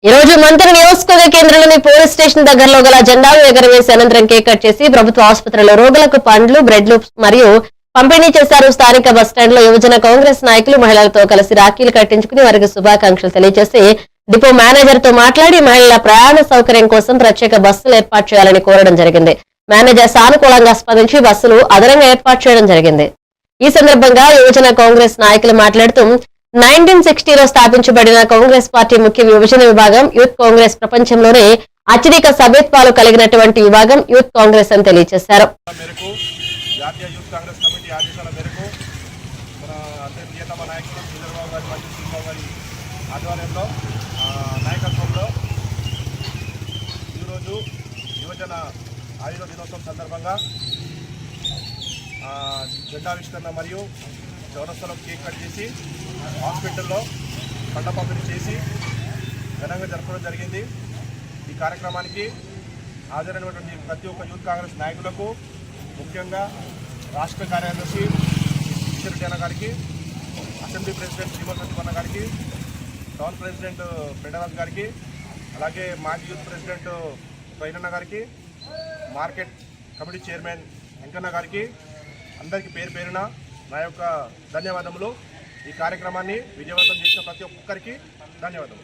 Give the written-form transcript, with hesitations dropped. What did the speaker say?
ఈ రోజు మంత్రి నియోజకవర్గ కేంద్రంలోని పోలీస్ స్టేషన్ దగ్గరలో గల జెండాలు ఎగరవేసి అనంతరం కేక్ కట్ చేసి ప్రభుత్వ ఆసుపత్రిలో రోగులకు పండ్లు బ్రెడ్లు మరియు పంపిణీ చేశారు. స్థానిక బస్టాండ్ లో యువజన కాంగ్రెస్ నాయకులు మహిళలతో కలిసి రాఖీలు కట్టించుకుని వారికి శుభాకాంక్షలు తెలియజేసి డిపో మేనేజర్ తో మాట్లాడి మహిళల ప్రయాణ సౌకర్యం కోసం ప్రత్యేక బస్సులు ఏర్పాటు చేయాలని కోరడం జరిగింది. మేనేజర్ సానుకూలంగా స్పందించి బస్సులు అదనంగా ఏర్పాటు చేయడం జరిగింది. ఈ సందర్భంగా యువజన కాంగ్రెస్ నాయకులు మాట్లాడుతూ 1960లో స్థాపించబడిన కాంగ్రెస్ పార్టీ ముఖ్య యువజన విభాగం యూత్ కాంగ్రెస్ ప్రపంచంలోనే అత్యధిక సభ్యత్వాలు కలిగినటువంటి విభాగం యూత్ కాంగ్రెస్ అని తెలియజేశారు. జాతీయ యూత్ కాంగ్రెస్ కమిటీ ఆదేశాల మేరకు మన నాయకులు చంద్రబాబు గారి మరియు శ్రీబాబు గారి ఆధ్వర్యంలో నాయకత్వంలో ఈరోజు యువజన ఆయుధ దినోత్సవం సందర్భంగా జెండావిష్కరణ మరియు చౌరస్తాలో కేక్ కట్ చేసి హాస్పిటల్లో పండ్ల పంపిణీ చేసి ఘనంగా జరపడం జరిగింది. ఈ కార్యక్రమానికి హాజరైనటువంటి ప్రతి ఒక్క యూత్ కాంగ్రెస్ నాయకులకు, ముఖ్యంగా రాష్ట్ర కార్యదర్శి కిషన్ అన్న గారికి, అసెంబ్లీ ప్రెసిడెంట్ శ్రీమతి సత్యపన్న గారికి, టౌన్ ప్రెసిడెంట్ పెండరాజ్ గారికి, అలాగే మాజీ యూత్ ప్రెసిడెంట్ పైనన్న గారికి, మార్కెట్ కమిటీ చైర్మన్ వెంకన్న గారికి, అందరికీ పేరు పేరున నా యొక్క ధన్యవాదములు. ఈ కార్యక్రమాన్ని విజయవంతం చేసిన ప్రతి ఒక్కరికి ధన్యవాదములు.